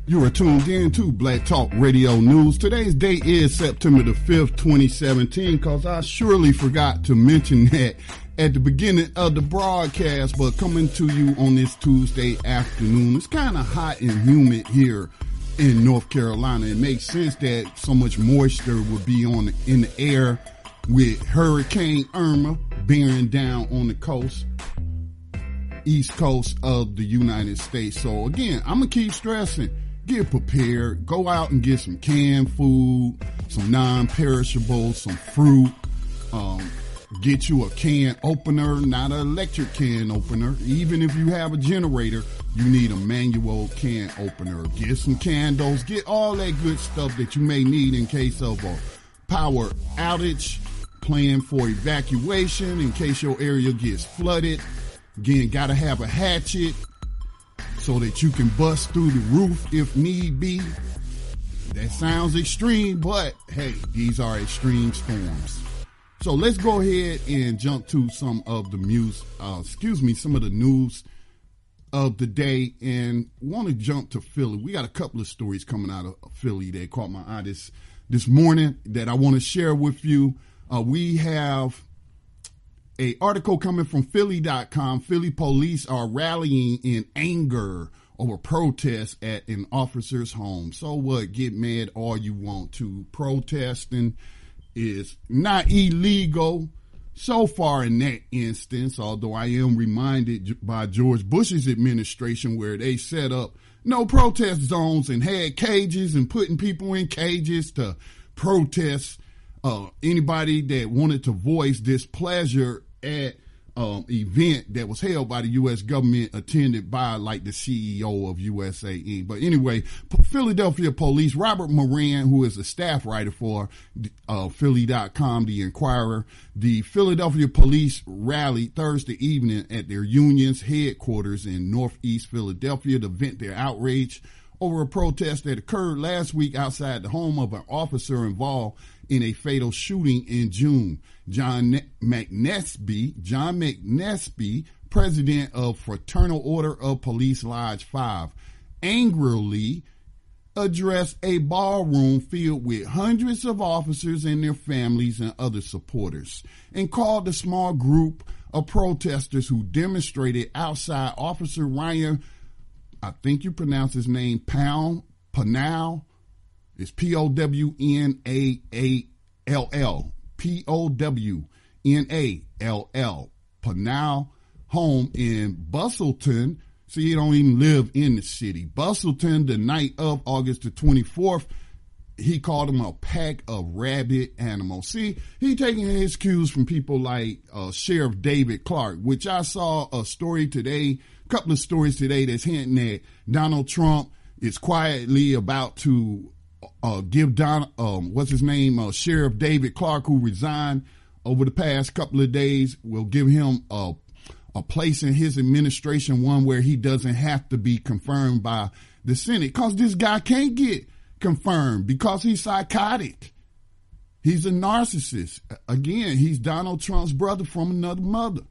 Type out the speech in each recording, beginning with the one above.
You are tuned in to Black Talk Radio News. Today's date is September the 5th, 2017, because I surely forgot to mention that at the beginning of the broadcast, but coming to you on this Tuesday afternoon. It's kind of hot and humid here in North Carolina. It makes sense that so much moisture would be in the air with Hurricane Irma bearing down on the coast, east coast of the United States. So again, I'm going to keep stressing. Get prepared. Go out and get some canned food, some non-perishables, some fruit. Get you a can opener, not an electric can opener. Even if you have a generator, you need a manual can opener. Get some candles. Get all that good stuff that you may need in case of a power outage. Plan for evacuation in case your area gets flooded. Again, got to have a hatchet so that you can bust through the roof if need be. That sounds extreme, but hey, these are extreme storms. So let's go ahead and jump to some of the news of the day, and want to jump to Philly. We got a couple of stories coming out of Philly that caught my eye this morning that I want to share with you. We have an article coming from Philly.com. Philly police are rallying in anger over protests at an officer's home. So what? Get mad all you want to. Protesting is not illegal so far in that instance, although I am reminded by George Bush's administration where they set up no protest zones and had cages and putting people in cages to protest anybody that wanted to voice displeasure at event that was held by the U.S. government, attended by like the CEO of USAE. But anyway, Philadelphia police, Robert Moran, who is a staff writer for Philly.com, the Inquirer, the Philadelphia police rallied Thursday evening at their union's headquarters in Northeast Philadelphia to vent their outrage over a protest that occurred last week outside the home of an officer involved in a fatal shooting in June. John McNesby, president of Fraternal Order of Police Lodge 5, angrily addressed a ballroom filled with hundreds of officers and their families and other supporters, and called the small group of protesters who demonstrated outside Officer Ryan, I think you pronounce his name, Pownall. It's P-O-W-N-A-A-L-L. P-O-W-N-A-L-L. Pownall home in Bustleton. See, you don't even live in the city. Bustleton, the night of August the 24th, he called them a pack of rabid animals. See, he taking his cues from people like Sheriff David Clark, which I saw a story today, a couple of stories today that's hinting that Donald Trump is quietly about to give Sheriff David Clark, who resigned over the past couple of days, will give him a place in his administration, one where he doesn't have to be confirmed by the Senate, because this guy can't get confirmed because he's psychotic. He's a narcissist. Again, he's Donald Trump's brother from another mother.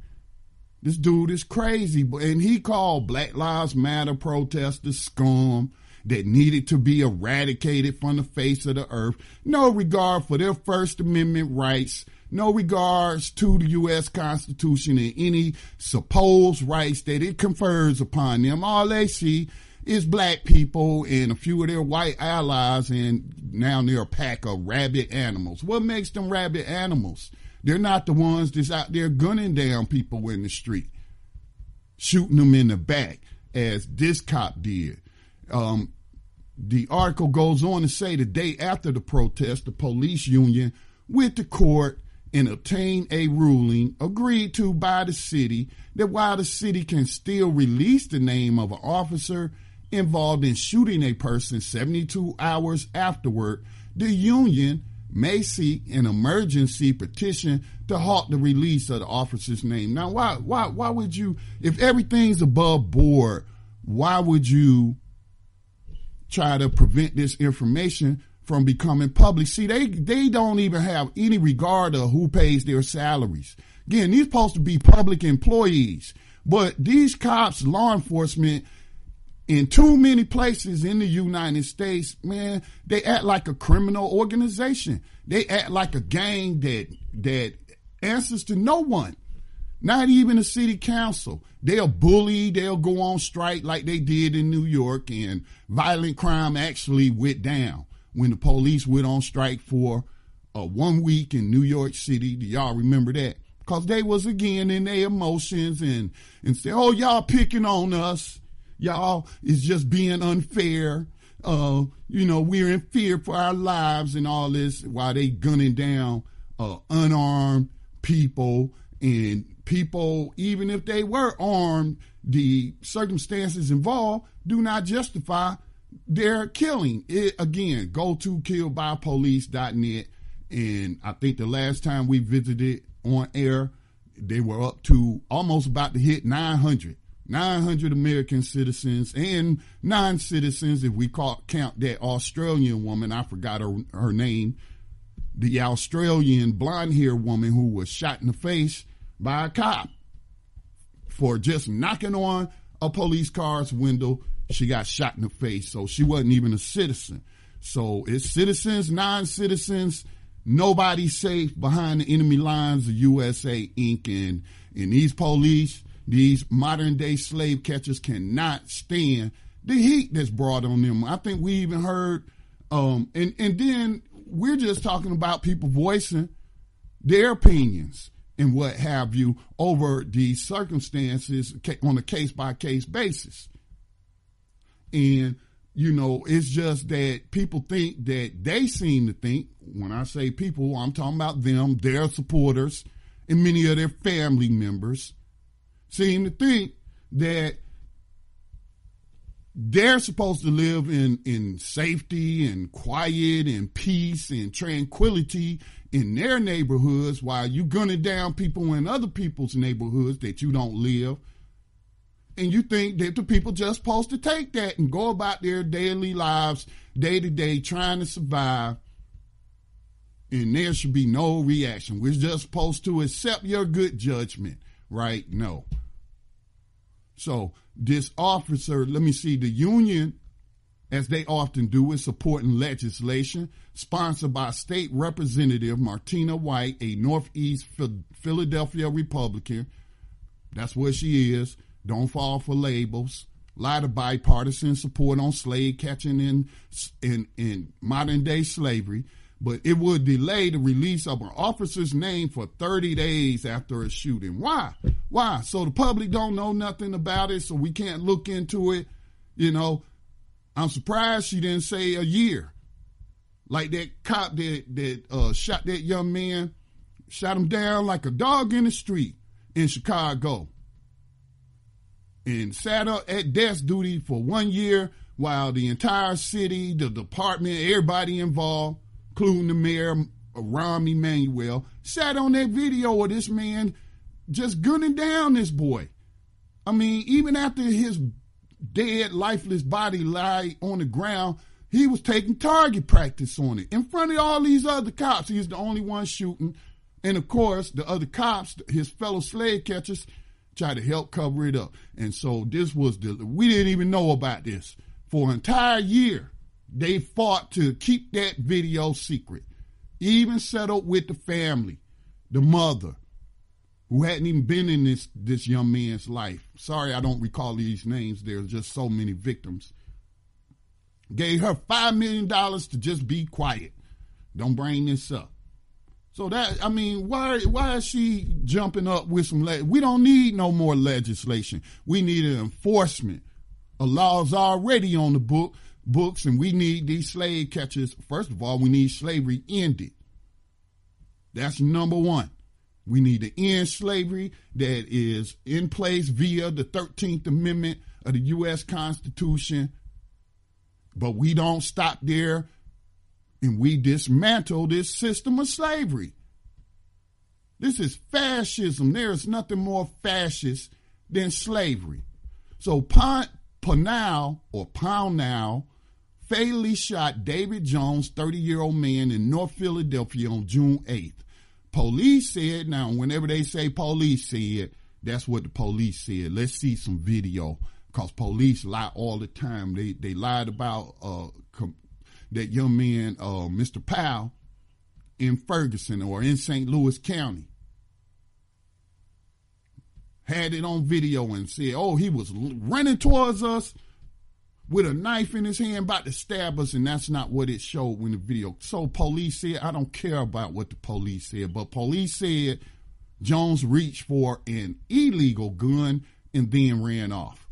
This dude is crazy, and he called Black Lives Matter protesters scum that needed to be eradicated from the face of the earth. No regard for their First Amendment rights, no regards to the U.S. Constitution and any supposed rights that it confers upon them. All they see is black people and a few of their white allies, and now they're a pack of rabid animals. What makes them rabid animals? They're not the ones that's out there gunning down people in the street, shooting them in the back, as this cop did. The article goes on to say the day after the protest, the police union went to court and obtained a ruling agreed to by the city that while the city can still release the name of an officer involved in shooting a person 72 hours afterward, the union may seek an emergency petition to halt the release of the officer's name. Now, why would you, if everything's above board, why would you try to prevent this information from becoming public? See, they don't even have any regard of who pays their salaries. Again, these supposed to be public employees, but these cops, law enforcement, In too many places in the United States, man, they act like a criminal organization. They act like a gang that answers to no one, not even the city council. They'll bully, they'll go on strike like they did in New York, and violent crime actually went down when the police went on strike for 1 week in New York City. Do y'all remember that? Because they was, again, in their emotions and say, oh, y'all picking on us. Y'all is just being unfair. We're in fear for our lives and all this, while they gunning down unarmed people. And people, even if they were armed, the circumstances involved do not justify their killing. Again, go to killedbypolice.net. And I think the last time we visited on air, they were up to almost about to hit 900 American citizens and non-citizens, if we count that Australian woman, I forgot her name, the Australian blonde-haired woman who was shot in the face by a cop for just knocking on a police car's window. She got shot in the face, so she wasn't even a citizen. So it's citizens, non-citizens, nobody's safe behind the enemy lines of USA, Inc. And these police, these modern-day slave catchers cannot stand the heat that's brought on them. I think we even heard, and then we're just talking about people voicing their opinions and what have you over these circumstances on a case-by-case basis. And, it's just that people think that they seem to think, when I say people, I'm talking about them, their supporters, and many of their family members, seem to think that they're supposed to live in safety and quiet and peace and tranquility in their neighborhoods, while you gunning down people in other people's neighborhoods that you don't live. And you think that the people just supposed to take that and go about their daily lives, day to day, trying to survive. And there should be no reaction. We're just supposed to accept your good judgment, right? No. So this officer, let me see, the union, as they often do, is supporting legislation sponsored by State Representative Martina White, a Northeast Philadelphia Republican. That's what she is. Don't fall for labels. A lot of bipartisan support on slave catching in modern day slavery. But it would delay the release of an officer's name for 30 days after a shooting. Why? So the public don't know nothing about it, so we can't look into it. I'm surprised she didn't say a year. Like that cop that shot that young man, shot him down like a dog in the street in Chicago, and sat up at desk duty for 1 year while the entire city, the department, everybody involved, including the mayor, Rahm Emanuel, sat on that video of this man just gunning down this boy. I mean, even after his dead, lifeless body lay on the ground, he was taking target practice on it in front of all these other cops. He was the only one shooting. And, of course, the other cops, his fellow slave catchers, tried to help cover it up. And so we didn't even know about this. For an entire year, they fought to keep that video secret. Even settled with the family, the mother, who hadn't even been in this young man's life. Sorry, I don't recall these names. There's just so many victims. Gave her $5 million to just be quiet. Don't bring this up. So why is she jumping up with some we don't need no more legislation. We need an enforcement. A law's already on the books, and we need these slave catchers. First of all, we need slavery ended. That's number one. We need to end slavery that is in place via the 13th Amendment of the U.S. Constitution. But we don't stop there, and we dismantle this system of slavery. This is fascism. There is nothing more fascist than slavery. So Pownall fatally shot David Jones, 30-year-old man in North Philadelphia on June 8th. Police said, now whenever they say police said, that's what the police said. Let's see some video because police lie all the time. They lied about that young man, Mr. Powell, in Ferguson or in St. Louis County. Had it on video and said, oh, he was running towards us with a knife in his hand about to stab us, and that's not what it showed in the video. So police said, I don't care about what the police said, but police said Jones reached for an illegal gun and then ran off.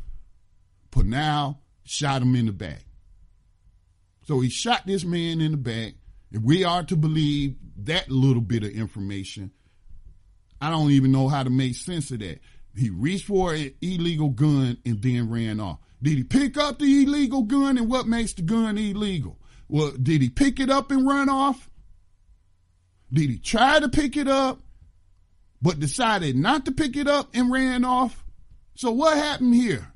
Pownall shot him in the back. So he shot this man in the back. If we are to believe that little bit of information, I don't even know how to make sense of that. He reached for an illegal gun and then ran off. Did he pick up the illegal gun, and what makes the gun illegal? Well, did he pick it up and run off? Did he try to pick it up but decided not to pick it up and ran off? So what happened here?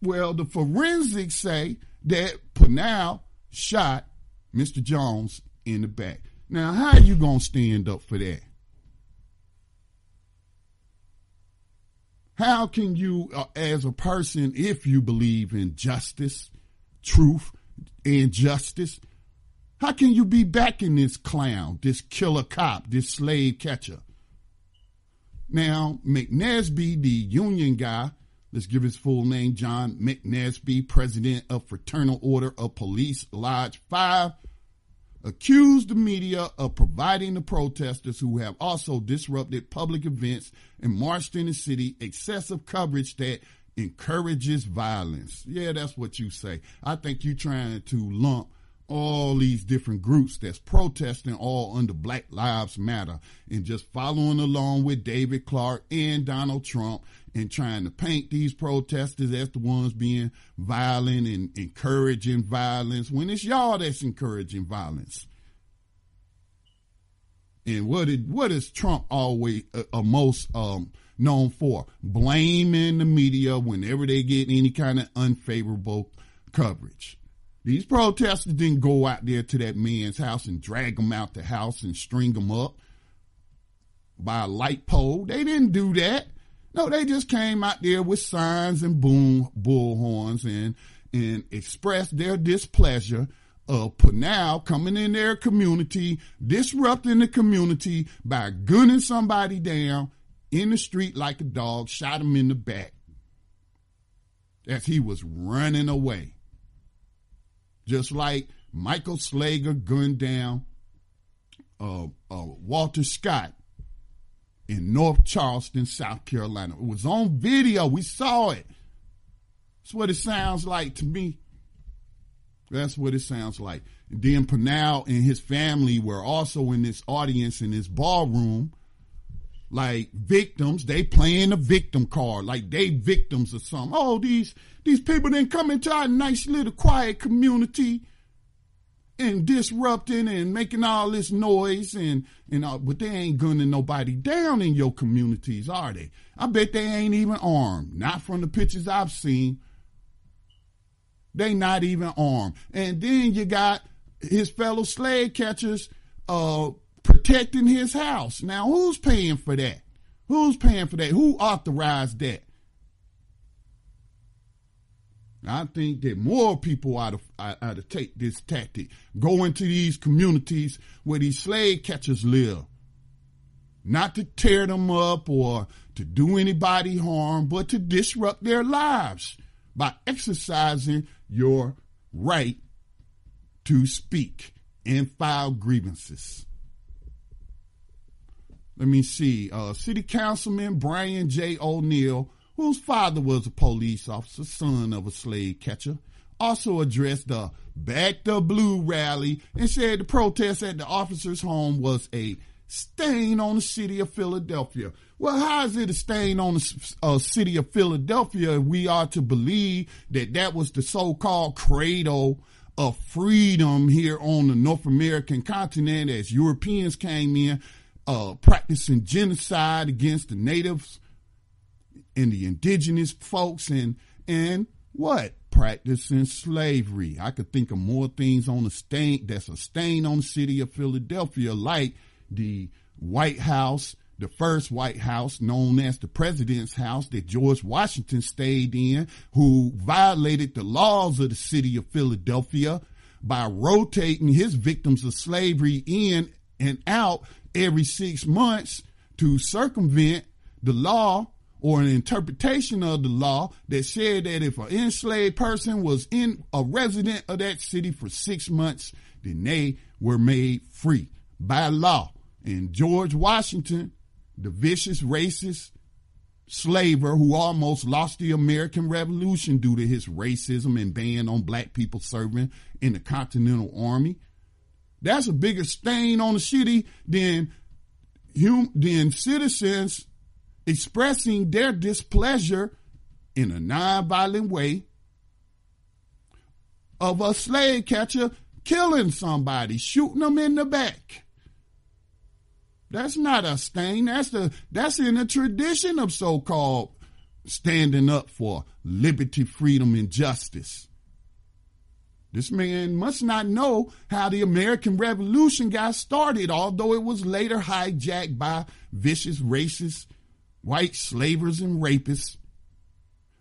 Well, the forensics say that Pownall shot Mr. Jones in the back. Now, how are you going to stand up for that? How can you, as a person, if you believe in justice, truth, and justice, how can you be backing this clown, this killer cop, this slave catcher? Now, McNesby, the union guy, let's give his full name, John McNesby, president of Fraternal Order of Police Lodge 5, accused the media of providing the protesters who have also disrupted public events and marched in the city excessive coverage that encourages violence. Yeah, that's what you say. I think you're trying to lump all these different groups that's protesting all under Black Lives Matter and just following along with David Clark and Donald Trump and trying to paint these protesters as the ones being violent and encouraging violence when it's y'all that's encouraging violence. And what is Trump always most known for? Blaming the media whenever they get any kind of unfavorable coverage. These protesters didn't go out there to that man's house and drag him out the house and string him up by a light pole. They didn't do that. No, they just came out there with signs and bullhorns and expressed their displeasure of Pownall coming in their community, disrupting the community by gunning somebody down in the street like a dog, shot him in the back as he was running away. Just like Michael Slager gunned down Walter Scott in North Charleston, South Carolina. It was on video. We saw it. That's what it sounds like to me. That's what it sounds like. And then Pownall and his family were also in this audience in this ballroom, like victims. They playing the victim card, like they victims or something. Oh, these people didn't come into our nice little quiet community and disrupting and making all this noise and but they ain't gunning nobody down in your communities, are they? I bet they ain't even armed. Not from the pictures I've seen. They not even armed. And then you got his fellow slave catchers protecting his house. Now, who's paying for that? Who's paying for that? Who authorized that? I think that more people ought to take this tactic. Go into these communities where these slave catchers live. Not to tear them up or to do anybody harm, but to disrupt their lives by exercising your right to speak and file grievances. Let me see. City Councilman Brian J. O'Neill, whose father was a police officer, son of a slave catcher, also addressed the Back the Blue rally and said the protest at the officer's home was a stain on the city of Philadelphia. Well, how is it a stain on the city of Philadelphia if we are to believe that that was the so-called cradle of freedom here on the North American continent as Europeans came in practicing genocide against the natives and the indigenous folks and what? Practicing slavery. I could think of more things on the stain that's a stain on the city of Philadelphia, like the White House, the first White House, known as the President's House, that George Washington stayed in, who violated the laws of the city of Philadelphia by rotating his victims of slavery in and out every 6 months to circumvent the law or an interpretation of the law that said that if an enslaved person was in a resident of that city for 6 months, then they were made free by law. And George Washington, the vicious racist slaver who almost lost the American Revolution due to his racism and ban on black people serving in the Continental Army, that's a bigger stain on the city than citizens expressing their displeasure in a nonviolent way of a slave catcher killing somebody, shooting them in the back. That's not a stain. That's in a tradition of so-called standing up for liberty, freedom, and justice. This man must not know how the American Revolution got started, although it was later hijacked by vicious, racist, white slavers and rapists.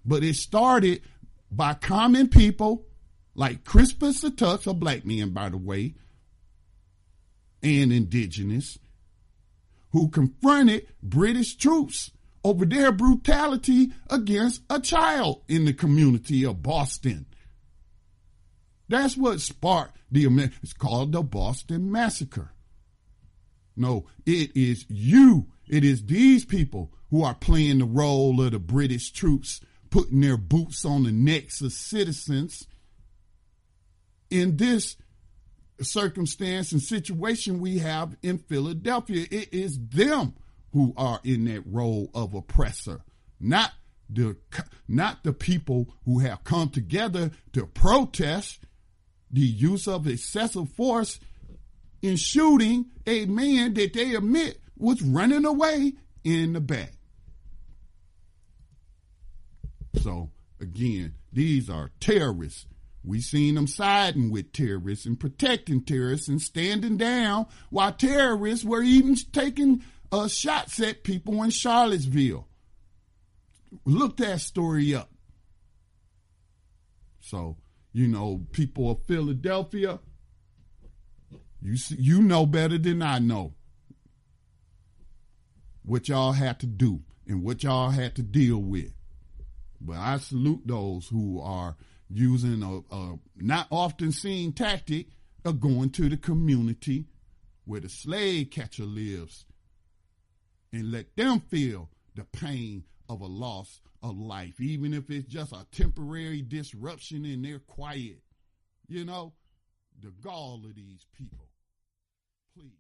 But it started by common people like Crispus Attucks, a black man, by the way, and indigenous, who confronted British troops over their brutality against a child in the community of Boston. That's what sparked it's called the Boston Massacre. No, it is these people who are playing the role of the British troops, putting their boots on the necks of citizens in this circumstance and situation we have in Philadelphia. It is them who are in that role of oppressor, not the people who have come together to protest the use of excessive force in shooting a man that they admit was running away in the back. So again, these are terrorists. We seen them siding with terrorists and protecting terrorists and standing down while terrorists were even taking shots at people in Charlottesville. Look that story up. So, people of Philadelphia, you know better than I know what y'all had to do and what y'all had to deal with. But I salute those who are using a not often seen tactic of going to the community where the slave catcher lives and let them feel the pain of a loss of life, even if it's just a temporary disruption in their quiet. The gall of these people. Please.